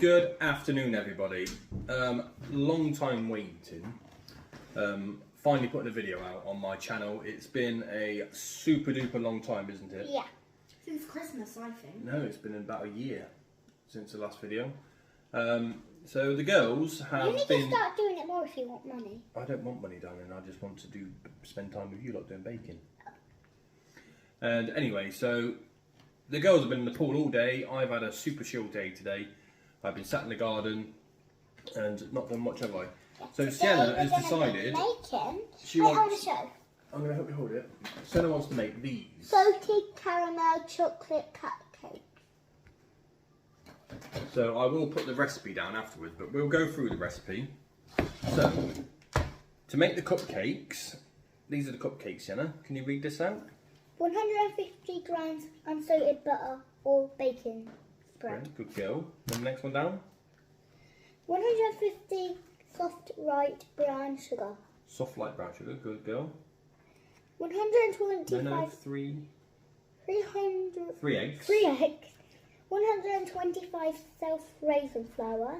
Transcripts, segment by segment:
Good afternoon, everybody. Long time waiting. Finally putting a video out on my channel. It's been a super duper long time, isn't it? Yeah. Since Christmas, I think. No, it's been about a year since the last video. So the girls have You need to start doing it more if you want money. I don't want money, darling. I just want to spend time with you lot doing baking. And anyway, so the girls have been in the pool all day. I've had a super chill day today. I've been sat in the garden and not done much, have I? So Sienna has decided she wants. I'm going to help you hold it. Sienna wants to make these salted caramel chocolate cupcakes. So I will put the recipe down afterwards, but we'll go through the recipe. So to make the cupcakes, these are the cupcakes, Sienna. Can you read this out? 150 grams unsalted butter or baking spread. Good girl. And the next one down. 150 soft light brown sugar. Soft light brown sugar. Good girl. 125. No, 300. 300. 3 eggs. 3 eggs. 125 self-raisin flour.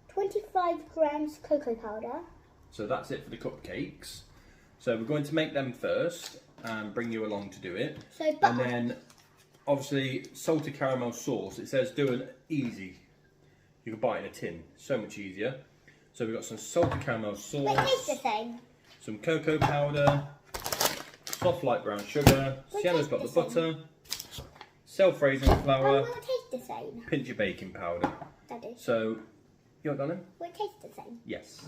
25 grams cocoa powder. So that's it for the cupcakes. So we're going to make them first and bring you along to do it. So butter. And then obviously salted caramel sauce. It says do it easy. You can buy it in a tin. So much easier. So we've got some salted caramel sauce. But it tastes the same. Some cocoa powder. Soft light brown sugar. Sienna's got the butter. Self-raising flour. Will it taste the same? Pinch of baking powder. Daddy. So, you're done. Will it taste the same? Yes.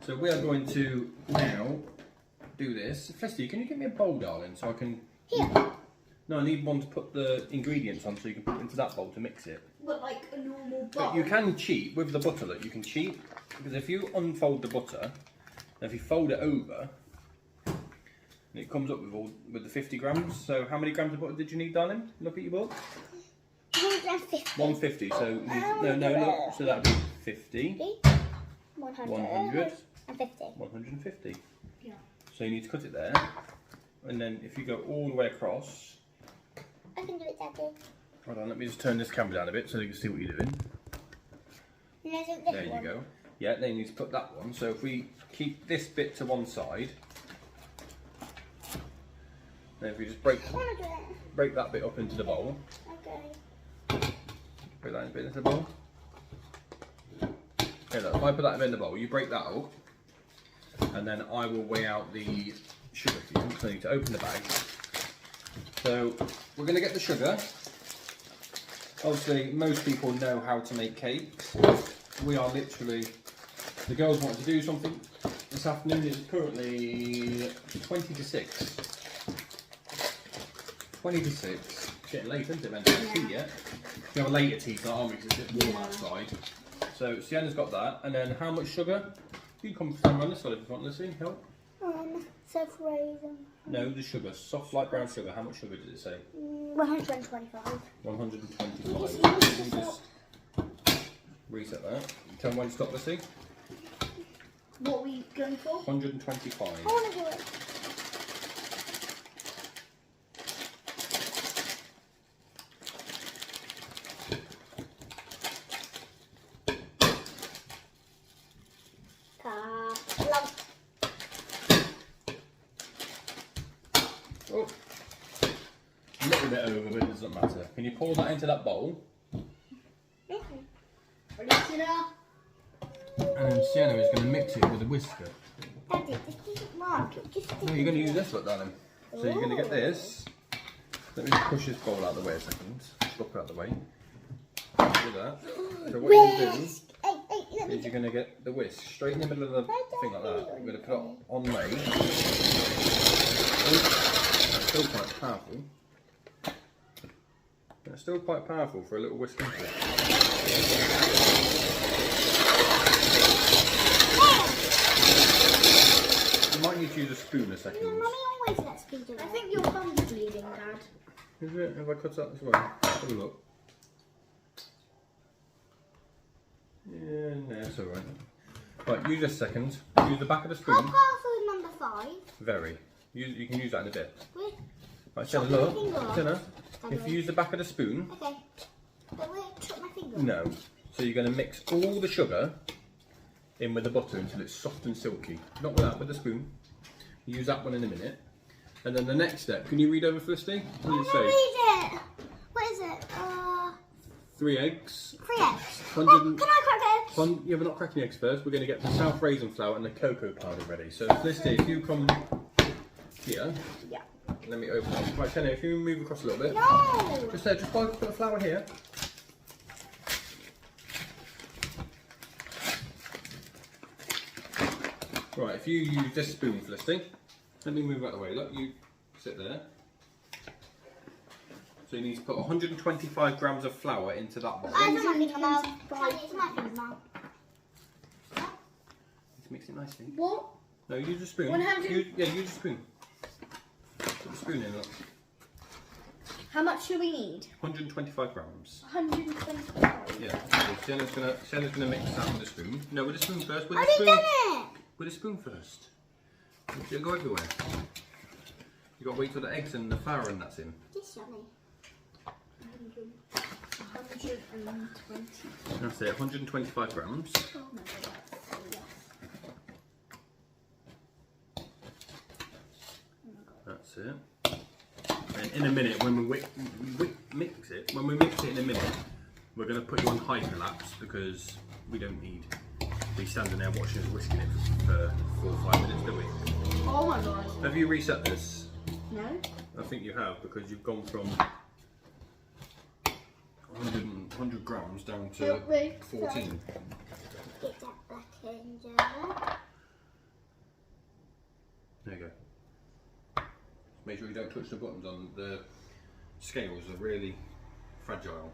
So we are going to now do this. Felicity, can you give me a bowl, darling, so I can... Here. No, I need one to put the ingredients on so you can put it into that bowl to mix it. But like a normal bowl. But you can cheat with the butter, look, you can cheat. Because if you unfold the butter, and if you fold it over, and it comes up with the 50 grams. So how many grams of butter did you need, darling? Look at your book. 150. 150. So no, look. So that'd be 50. 100. 150. 150. Yeah. So you need to cut it there, and then if you go all the way across. I can do it, Daddy. Hold on, let me just turn this camera down a bit so you can see what you're doing. There you go. Yeah, then you need to put that one. So if we keep this bit to one side. Then if we just break that bit up into the bowl. Okay. Break that bit into the bowl. Okay, look, if I put that in the bowl, you break that up. And then I will weigh out the sugar for you. So I need to open the bag. So we're going to get the sugar. Obviously, most people know how to make cakes. We are literally... The girls want to do something this afternoon. It's currently 20 to 6. 20 to 6. It's getting late, isn't it? We haven't had tea yet. We have a later tea tonight, aren't we? Because it's a bit warm outside. So Sienna's got that. And then how much sugar? You can come stand around this side if you want to see. Help. Self-raisin. No, the sugar. Soft light brown sugar. How much sugar does it say? 125. 125. Let me just reset that. Tell me when to stop, let's see. What are we going for? 125. I want to do it. Oh, a little bit over, but it doesn't matter. Can you pour that into that bowl? And then Sienna is going to mix it with a whisker. Daddy, this doesn't work. No, you're going to use this, look, darling. So you're going to get this. Let me just push this bowl out of the way a second. Stop it out of the way. Do that. So what you're going to do is you're going to get the whisk straight in the middle of the thing like that. You're going to put it on lay. It's still quite powerful. It's still quite powerful for a little whisk into it. You might need to use a spoon a second. Mummy always lets me do it. I think your thumb's bleeding, Dad. Is it? Have I cut that as well? Have a look. Yeah, no, it's alright. Right, use this second. Use the back of the spoon. How powerful is number 5? Very. You can use that in a bit. Wait. Right, Sienna, look. Sienna, if you use the back of the spoon. Okay. But wait, chop my finger. No. So you're going to mix all the sugar in with the butter until it's soft and silky. Not with that, with a spoon. Use that one in a minute. And then the next step, can you read over Felicity? What does it say? Read it. What is it? 3 eggs. 3 eggs. 100 Can I crack it? Yeah, we're not cracking the eggs first. We're going to get the south raisin flour and the cocoa powder ready. So Felicity, if you come here. Yeah. Let me open it. Right, Sienna, if you move across a little bit. No. Just there, just put the flour here. Right, if you use this spoon, Felicity, let me move out of the way. Look, you sit there. So you need to put 125 grams of flour into that bowl. I don't want to know. Mix it nicely. What? No, use a spoon. 100. Use a spoon. Put the spoon in, look. How much do we need? 125 grams. 125. Yeah. So Sienna's gonna mix that with a spoon. No, with a spoon first. With a Already spoon. done it. With a spoon first. It'll go everywhere. You got to wait till the eggs and the flour and that's in. This yummy. 120. That's it. 125 grams. Oh my god, that's so yes. That's it. And in a minute, when we mix it in a minute, we're going to put you on hyperlapse because we don't need to be standing there watching us whisking it for 4 or 5 minutes, do we? Oh my god. Have you reset this? No. I think you have because you've gone from 100 grams down to 14. Get that back in there. There you go. Make sure you don't touch the buttons on the scales, are really fragile.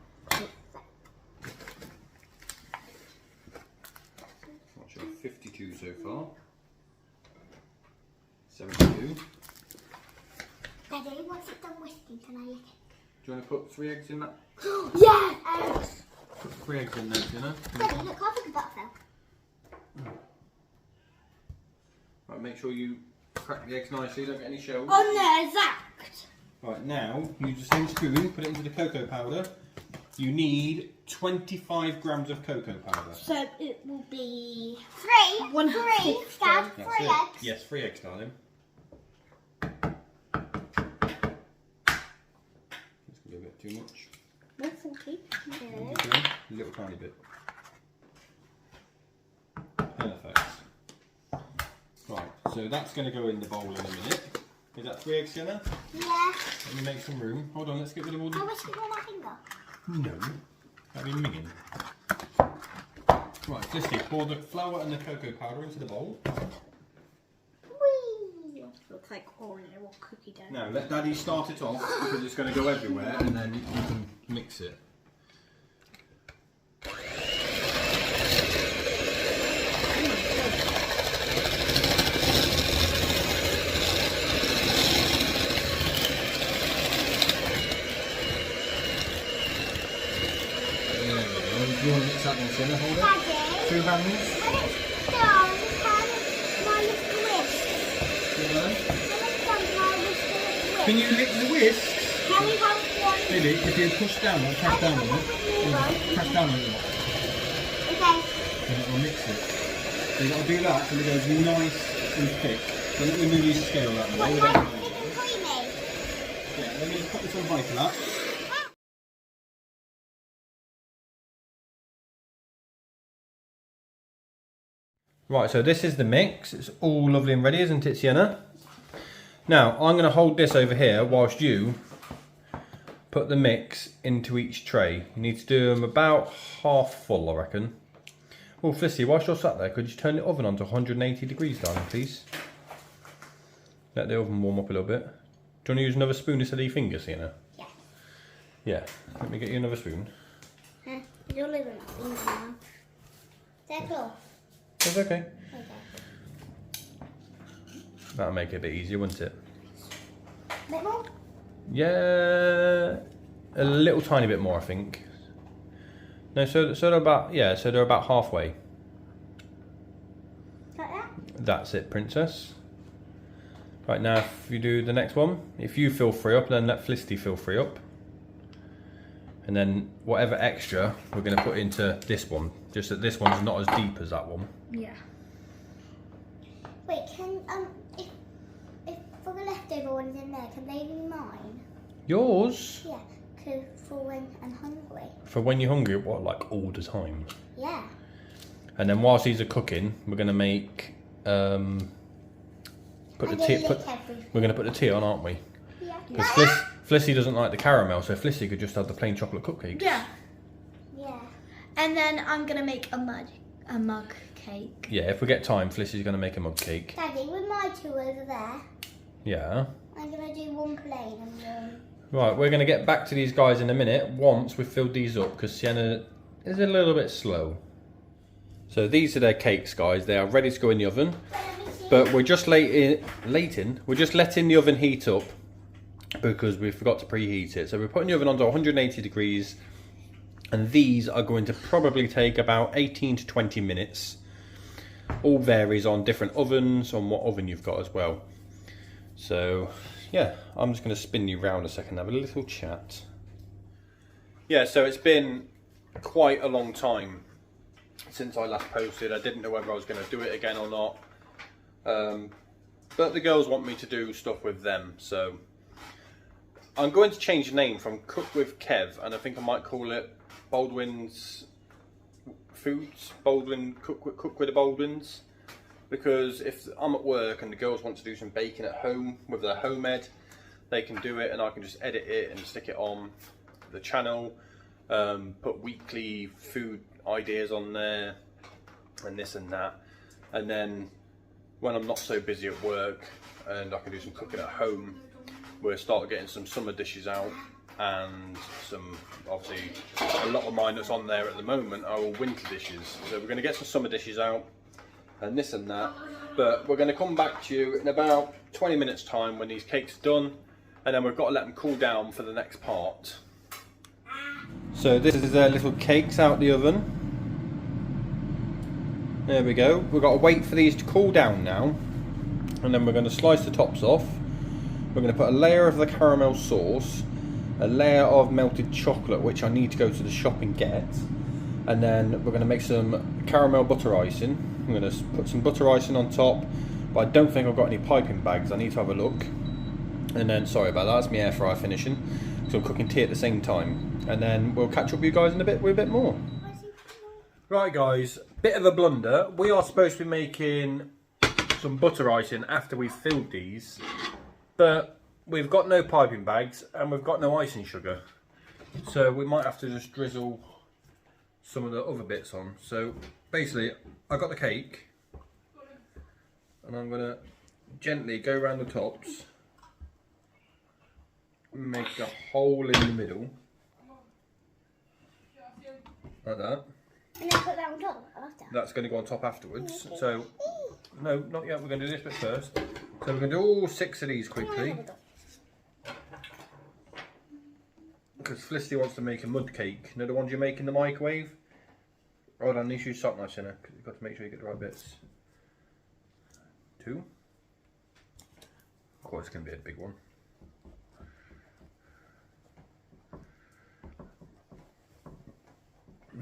What's your 52 so far? 72. Daddy, once it's done whisking, can I lick it? Do you want to put 3 eggs in that? Yeah! Eggs! Put 3 eggs in there, Sienna. Daddy, look, half of the butter fell. Right, make sure you crack the eggs nicely, don't get any shells. On the exact! Right, now, use the same spoon, put it into the cocoa powder. You need 25 grams of cocoa powder. So it will be... 3, Dad, 3 That's it. eggs. Yes, 3 eggs, darling. That's going to be a bit too much. 140. Okay, a little tiny bit. Perfect. Right, so that's going to go in the bowl in a minute. Is that 3 eggs, Sienna? Yeah. Let me make some room. Hold on, let's get rid of all the... I wish it on my finger. No, that'd be minging. Right, Felicity, pour the flour and the cocoa powder into the bowl. Whee! Looks like Oreo or cookie dough. Now, let Daddy start it off because it's going to go everywhere and then you can mix it. You want to mix that one, Sienna? Hold it. Daddy, 2 hands. when it's done, can I lick the whisk? When it's done, can I lick the whisk? Can you lick the whisk? Can we have one? Maybe if you push down or press down on it. Press down on it. Okay. And it will mix it. So you've got to do that until it goes nice and thick. So let me move your scale that way. What, nice and creamy? Yeah, let me just put this on high for that. Right, so this is the mix. It's all lovely and ready, isn't it, Sienna? Now, I'm going to hold this over here whilst you put the mix into each tray. You need to do them about half full, I reckon. Oh, Felicity, whilst you're sat there, could you turn the oven on to 180 degrees, darling, please? Let the oven warm up a little bit. Do you want to use another spoon instead of your finger, Sienna? Yeah. Yeah, let me get you another spoon. Huh? You're living in now. They're cool. That's okay. Okay. That'll make it a bit easier, won't it? A bit more? Yeah, a little tiny bit more, I think. No, so they're about, yeah, so they're about halfway. Like that? That's it, princess. Right, now if you do the next one, if you fill 3 up, then let Felicity fill 3 up. And then whatever extra we're going to put into this one. Just that this one's not as deep as that one. Yeah. Wait, can if for the leftover ones in there, can they be mine? Yours? Yeah, for when I'm hungry. For when you're hungry, what, like all the time? Yeah. And then whilst these are cooking, we're going to make we're going to put the tea on, aren't we? Yeah. Because Flissy doesn't like the caramel, so Flissy could just have the plain chocolate cupcakes. Yeah. Yeah. And then I'm gonna make a mug cake. Yeah, if we get time, Flissy's going to make a mug cake. Daddy, with my two over there, Yeah. I'm gonna do one plain and one. Right, we're going to get back to these guys in a minute once we've filled these up, because Sienna is a little bit slow. So these are their cakes, guys. They are ready to go in the oven, but we're just letting the oven heat up because we forgot to preheat it. So we're putting the oven on to 180 degrees, and these are going to probably take about 18 to 20 minutes. All varies on different ovens, on what oven you've got as well. So yeah, I'm just going to spin you round a second, have a little chat. Yeah, so it's been quite a long time since I last posted. I didn't know whether I was going to do it again or not, but the girls want me to do stuff with them, so I'm going to change the name from Cook with Kev, and I think I might call it Baldwin's Foods, Cook with the Baldwins, because if I'm at work and the girls want to do some baking at home with their home ed, they can do it, and I can just edit it and stick it on the channel, put weekly food ideas on there and this and that, and then when I'm not so busy at work and I can do some cooking at home, we'll start getting some summer dishes out, and some, obviously a lot of mine that's on there at the moment are all winter dishes, so we're going to get some summer dishes out and this and that, but we're going to come back to you in about 20 minutes time when these cakes are done, and then we've got to let them cool down for the next part. So this is their little cakes out the oven. There we go. We've got to wait for these to cool down now, and then we're going to slice the tops off. We're going to put a layer of the caramel sauce, a layer of melted chocolate, which I need to go to the shop and get, and then we're going to make some caramel butter icing. I'm going to put some butter icing on top, but I don't think I've got any piping bags. I need to have a look. And then, sorry about that, that's my air fryer finishing, because I'm cooking tea at the same time. And then we'll catch up with you guys in a bit with a bit more. Right guys, bit of a blunder. We are supposed to be making some butter icing after we've filled these, but we've got no piping bags and we've got no icing sugar. So we might have to just drizzle some of the other bits on. So basically, I got the cake and I'm going to gently go around the tops, make a hole in the middle, like that. And then put that on top after. That's going to go on top afterwards. So, no, not yet. We're going to do this bit first. So we're going to do all 6 of these quickly, because Felicity wants to make a mud cake. You know the ones you make in the microwave? Hold on, these use salt knives in it, because you've got to make sure you get the right bits. 2. Of course, it's going to be a big one.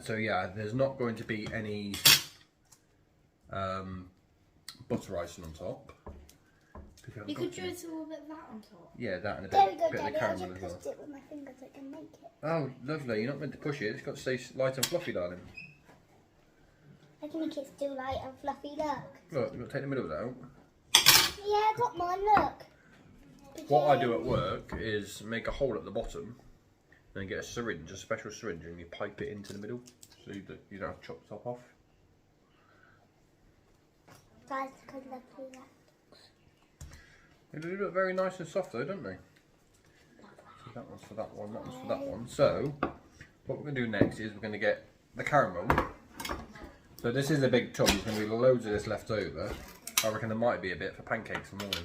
So yeah, there's not going to be any butter icing on top. You could drizzle a bit of that on top. Yeah, that and a There bit, we go, bit of Daddy. the I caramel just as well. pushed it with my finger so I can make it. Oh, lovely. You're not meant to push it. It's got to stay light and fluffy, darling. I can make it still light and fluffy, look. Look, you've got to take the middle out. Yeah, I got mine, look. What I do at work is make a hole at the bottom, then get a syringe, a special syringe, and you pipe it into the middle, so you don't have to chop the top off. Guys, look how lovely that. They do look very nice and soft though, don't they? So that one's for that one, that one's for that one. So, what we're going to do next is we're going to get the caramel. So this is a big tub, there's going to be loads of this left over. I reckon there might be a bit for pancakes in the morning.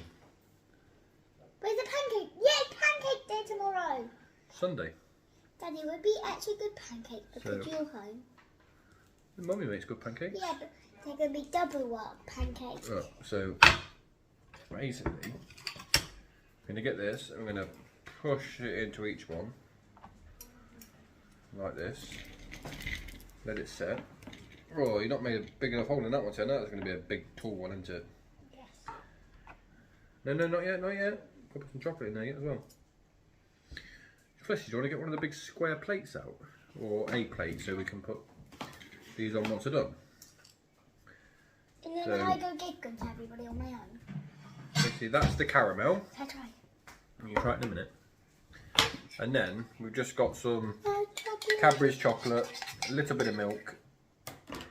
Where's the pancake? Yeah, pancake day tomorrow. Sunday. Daddy, it would be actually good pancakes because So- you're home. Mummy makes good pancakes. Yeah, but they're going to be double up pancakes. Right, so basically, we're going to get this and we're going to push it into each one. like this. Let it set. Oh, you've not made a big enough hole in that one, Sienna. That's going to be a big, tall one, isn't it? Yes. No, not yet, not yet. Put some chocolate in there yet as well. Felicity, do you want to get one of the big square plates out? Or a plate so we can put these on once they're done? And then I go get them to everybody on my own. Felicity, that's the caramel. I try. You can try it in a minute. And then we've just got some Chocolate. Cadbury's chocolate, a little bit of milk,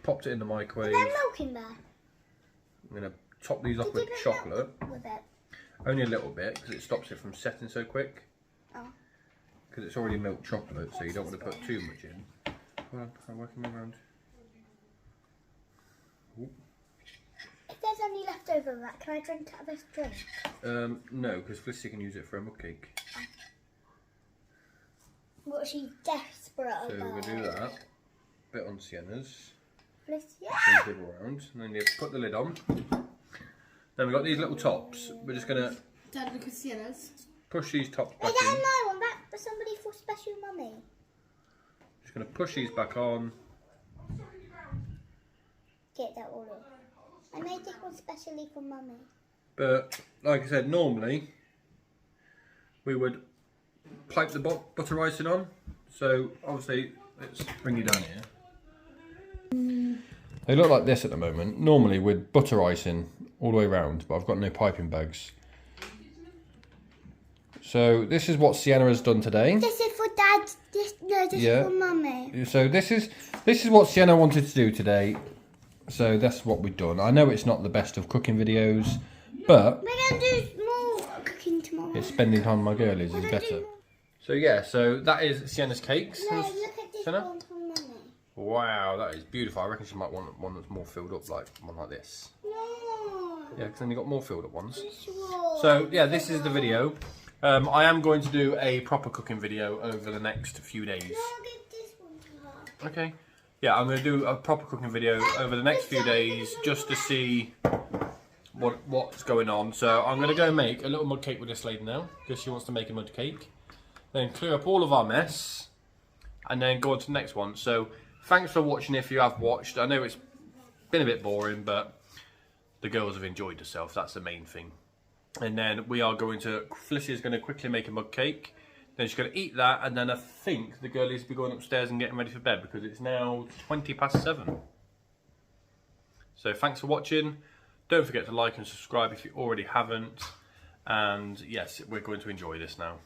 popped it in the microwave. Is there milk in there? I'm going to top these off Did with you put chocolate. milk with it? Only a little bit because it stops it from setting so quick. Oh. Because it's already milk chocolate, so you don't want to put too much in. Hold on, I'm working around. Ooh. If there's any left over of that, can I drink out of this drink? No, because Felicity can use it for a mug cake. What, she's desperate So about? we're going to do that. Bit on Sienna's. Yeah. Then dribble around, and then you put the lid on. Then we've got these little tops. We're just going to Dad, look at Sienna's. push these tops back Is that in. my one? That for somebody for special mummy. Just going to push these back on. Get that all in. I made this one specially for mummy. But like I said, normally we would pipe the butter icing on. So obviously, let's bring you down here. They look like this at the moment. Normally with butter icing all the way around, but I've got no piping bags. So this is what Sienna has done today. This is for Dad. This is for mummy. So this is what Sienna wanted to do today. So that's what we've done. I know it's not the best of cooking videos, but We're gonna do more cooking tomorrow. it's spending time with my girlies is better. So yeah, so that is Sienna's cakes. No, look at this Sienna? one for mummy. Wow, that is beautiful. I reckon she might want one that's more filled up, like one like this. No. Yeah, because then you've got more filled up ones. This one. So yeah, this is the video. I am going to do a proper cooking video over the next few days. No, I'll give this one to her. Okay. Yeah, I'm going to do a proper cooking video over the next few days just to see what's going on. So I'm going to go make a little mud cake with this lady now because she wants to make a mud cake. Then clear up all of our mess and then go on to the next one. So thanks for watching if you have watched. I know it's been a bit boring, but the girls have enjoyed themselves. That's the main thing. And then we are going to, Felicity is going to quickly make a mug cake. Then she's going to eat that, and then I think the girlies will be going upstairs and getting ready for bed because it's now 7:20. So thanks for watching. Don't forget to like and subscribe if you already haven't. And yes, we're going to enjoy this now.